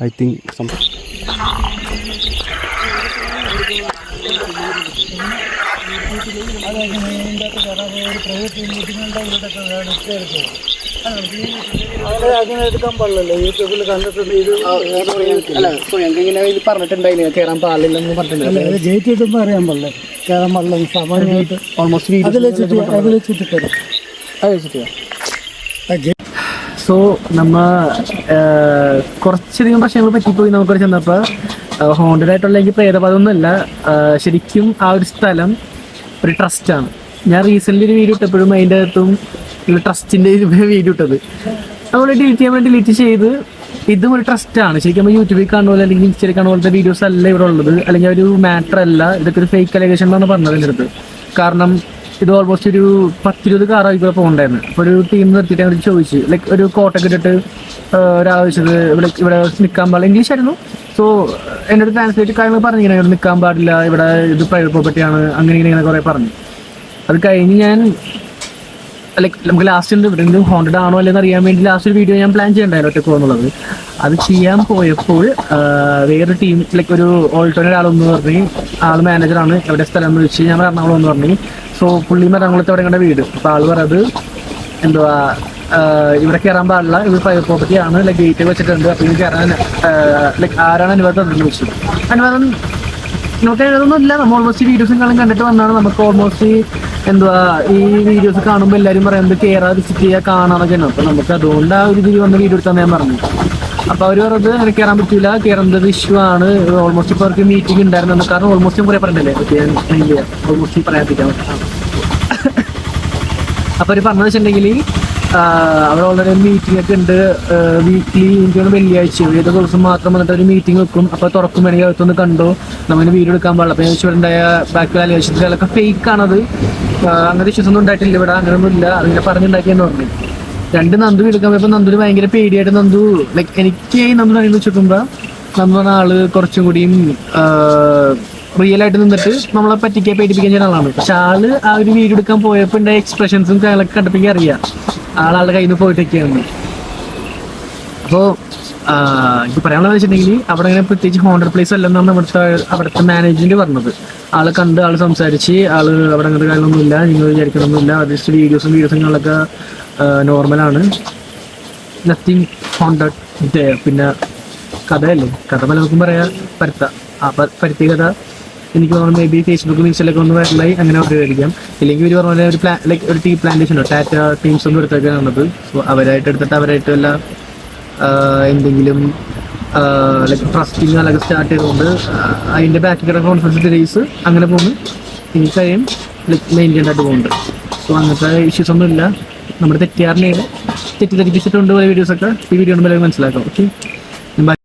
I think some. എടുക്കാൻ പാടില്ലല്ലോ യൂട്യൂബിൽ കണ്ടിട്ടുണ്ട് ഇത് ഇത് പറഞ്ഞിട്ടുണ്ടായില്ല കയറാൻ പാടില്ലെന്ന് പറഞ്ഞിട്ടുണ്ട് ഗേറ്റ് കിട്ടുമ്പോൾ അറിയാൻ പാടില്ല കയറാൻ പാടില്ല സാമാന്യമായിട്ട് ഓൾമോസ്റ്റ് അതിൽ വെച്ചിട്ട് തരും അത് വെച്ചിട്ട് സോ നമ്മ കുറച്ചധികം പ്രശ്നങ്ങൾ പറ്റിപ്പോയി നമുക്കൊരു ചെന്നപ്പോൾ ഹോണ്ടഡ് ആയിട്ടുള്ള എനിക്ക് പ്രേതപദമൊന്നുമല്ല. ശരിക്കും ആ ഒരു സ്ഥലം ഒരു ട്രസ്റ്റാണ്. ഞാൻ റീസെൻ്റ്ലി ഒരു വീഡിയോ ഇട്ടപ്പോഴും അതിൻ്റെ അകത്തും ട്രസ്റ്റിൻ്റെ വീഡിയോ ഇട്ടത് നമ്മൾ ഡിലീറ്റ് ചെയ്യാൻ വേണ്ടി ഡിലീറ്റ് ചെയ്ത് ഇതും ഒരു ട്രസ്റ്റാണ്. ശരിക്കും നമ്മൾ യൂട്യൂബിൽ കാണുന്ന പോലെ അല്ലെങ്കിൽ ഇൻസ്റ്റയിൽ കാണുന്ന പോലത്തെ വീഡിയോസ് അല്ല ഇവിടെ ഉള്ളത്, അല്ലെങ്കിൽ ഒരു മാറ്റർ അല്ല. ഇതൊക്കെ ഒരു ഫേക്ക് അലിഗേഷൻ എന്നാണ് പറഞ്ഞത് എൻ്റെ അടുത്ത്. കാരണം ഇത് ഓൾമോസ്റ്റ് ഒരു 10-20 കാറായി ഇവിടെ പോകണ്ടായിരുന്നു. അപ്പോൾ ഒരു ടീം നിർത്തിയിട്ട് അവർ ചോദിച്ചു, ലൈക്ക് ഒരു കോട്ടൊക്കെ ഇട്ടിട്ട് ഒരാവശ്യത് ഇവിടെ നിൽക്കാൻ പാടില്ല. ഇംഗ്ലീഷ് ആയിരുന്നു. സോ എന്നോട് ട്രാൻസ്ലേറ്റ് കാര്യങ്ങൾ പറഞ്ഞിങ്ങനെ ഇവിടെ നിൽക്കാൻ പാടില്ല, ഇവിടെ ഇത് പ്രൈവറ്റ് പ്രോപ്പർട്ടിയാണ്, അങ്ങനെ ഇങ്ങനെ കുറേ പറഞ്ഞു. അത് കഴിഞ്ഞ് ഞാൻ ലൈക്ക് നമുക്ക് ലാസ്റ്റ് ഇവിടെ എന്തും ഹോണ്ടഡ് ആണോ അല്ലെന്ന് അറിയാൻ വേണ്ടി ലാസ്റ്റ് ഒരു വീഡിയോ ഞാൻ പ്ലാൻ ചെയ്യണ്ടായിരുന്നു ഒറ്റ പോകുന്നുള്ളത്. അത് ചെയ്യാൻ പോയപ്പോൾ വേറൊരു ടീം ലൈക്ക് ഒരു ഓൾട്ടോനെ ഒരാളൊന്ന് പറഞ്ഞു, ആൾ മാനേജറാണ്, എവിടെ സ്ഥലം എന്ന് വെച്ച് ഞാൻ എറണാകുളം എന്ന് പറഞ്ഞു. സോ പുള്ളി എറണാകുളത്ത് അവിടെ ഞങ്ങളുടെ വീട്. അപ്പോൾ ആൾ പറഞ്ഞത് എന്തുവാ ഇവിടെ കയറാൻ പാടില്ല, ഇവിടെ പ്രൈവറ്റ് പ്രോപ്പർട്ടിയാണ്, ലൈക്ക് ഗേറ്റ് വെച്ചിട്ടുണ്ട്, അപ്പോൾ ഇത് കയറാൻ ലൈക്ക് ആരാണ് അനുവാദം തന്നെന്ന് വെച്ചു. അനുവാദം നമുക്ക് എഴുതൊന്നുമില്ല. നമ്മൾ ഓൾമോസ്റ്റ് വീഡിയോസും കണ്ടിട്ട് വന്നാണ്. നമുക്ക് ഓൾമോസ്റ്റ് എന്തുവാ ഈ വീഡിയോസ് കാണുമ്പോൾ എല്ലാവരും പറയുന്നത് കയറാ വിസിറ്റ് ചെയ്യുക കാണാനൊക്കെയാണ്. അപ്പോൾ നമുക്ക് അതുകൊണ്ട് ആ ഒരു ഇതിൽ വന്ന് വീഡിയോ എടുത്താൽ ഞാൻ പറഞ്ഞു. അപ്പോൾ അവർ പറഞ്ഞത് അങ്ങനെ കയറാൻ പറ്റില്ല, കയറേണ്ടത് ഇഷ്യൂ ആണ്. ഓൾമോസ്റ്റ് ഇപ്പോൾ അവർക്ക് മീറ്റിംഗ് ഉണ്ടായിരുന്നു. കാരണം ഓൾമോസ്റ്റ് കുറേ പറഞ്ഞില്ലേ ഓൾമോസ്റ്റ് പറയാതിരിക്കാൻ. അപ്പോൾ അവർ പറഞ്ഞതെന്ന് വെച്ചിട്ടുണ്ടെങ്കിൽ അവിടെ വളരെ മീറ്റിംഗ് ഒക്കെ ഉണ്ട് വീക്ക്ലി. എനിക്ക് വെള്ളിയാഴ്ച ഏത് ദിവസം മാത്രം വന്നിട്ട് ഒരു മീറ്റിംഗ് വെക്കും. അപ്പോൾ തുറക്കും വേണമെങ്കിൽ അകത്തൊന്ന് കണ്ടോ, നമ്മളിന് വീഡിയോ എടുക്കാൻ പാടില്ല. അപ്പോൾ ഞാൻ വെച്ചിട്ടുണ്ടായ ബാക്ക് വാല്യുവേഷൻസിലൊക്കെ ഫേക്കാണത്, അങ്ങനത്തെ ഇഷ്യൂസ് ഒന്നും ഉണ്ടായിട്ടില്ല ഇവിടെ, അങ്ങനെയൊന്നും ഇല്ല, അതിനെ പറഞ്ഞുണ്ടാക്കിയെന്ന് പറഞ്ഞു. 2 നന്ദു എടുക്കാൻ പോയപ്പോൾ നന്ദുന് ഭയങ്കര പേടിയായിട്ട് നന്ദു ലൈക്ക് എനിക്ക് നന്ദു അറിയുന്ന വെച്ചിട്ടുമ്പോൾ നന്ദു പറഞ്ഞ ആള് കുറച്ചും കൂടിയും റിയൽ ആയിട്ട് നിന്നിട്ട് നമ്മളെ പറ്റിക്കാൻ പേടിപ്പിക്കാൻ ചെയ്യുന്ന ആളാണ്. പക്ഷെ ആള് ആ ഒരു വീഡിയോ എടുക്കാൻ പോയപ്പോൾ എൻ്റെ എക്സ്പ്രഷൻസും കാര്യങ്ങളൊക്കെ കണ്ടപ്പോൾ അറിയാം ആളുടെ കയ്യിൽ നിന്ന് പോയിട്ടൊക്കെയാണ്. അപ്പോൾ എനിക്ക് പറയാനുള്ളത് വെച്ചിട്ടുണ്ടെങ്കിൽ അവിടെ അങ്ങനെ പ്രത്യേകിച്ച് ഹോണ്ടഡ് പ്ലേസ് അല്ലെന്നാണ് അവിടുത്തെ മാനേജ്മെന്റ് പറഞ്ഞത്. ആള് കണ്ട് ആള് സംസാരിച്ച് ആള് അവിടെ അങ്ങനത്തെ കാര്യങ്ങളൊന്നുമില്ല, നിങ്ങൾ വിചാരിക്കണമൊന്നുമില്ല, ജസ്റ്റ് വീഡിയോസും നോർമലാണ്, നത്തിങ് ഹോണ്ടഡ്. പിന്നെ കഥയല്ലേ, കഥ പലർക്കും പറയാ പരുത്ത. ആ പരുത്തിയ കഥ എനിക്ക് തോന്നുന്നു മേ ബി ഫേസ്ബുക്കും ഇൻസ്റ്റയിലൊക്കെ ഒന്ന് വരലായി അങ്ങനെ ഉപയോഗിക്കാം. ഇല്ലെങ്കിൽ ഇവർ പറഞ്ഞ ഒരു ലൈക്ക് ഒരു ടീ പ്ലാന്റേഷൻ ഉണ്ടോ, ടാറ്റ ടീംസ് ഒന്നും എടുത്തേക്കാണത്. സോ അവരായിട്ട് എടുത്തിട്ട് അവരായിട്ട് വല്ല എന്തെങ്കിലും ലൈക്ക് ട്രസ്റ്റിങ് അതൊക്കെ സ്റ്റാർട്ട് ചെയ്തുകൊണ്ട് അതിൻ്റെ ബാക്കിലുള്ള കോൺഫറൻസ് ഡേയ്സ് അങ്ങനെ പോകുന്നു. എനിക്കറിയാം ലൈക്ക് മെയിൻറ്റെയിൻ ആയിട്ട് പോകുന്നുണ്ട്. സോ അങ്ങനത്തെ ഇഷ്യൂസ് ഒന്നും ഇല്ല. നമ്മുടെ തെറ്റിദ്ധാരിപ്പിച്ചിട്ടുണ്ട് വീഡിയോസൊക്കെ. ഈ വീഡിയോ മനസ്സിലാക്കാം. ഓക്കെ.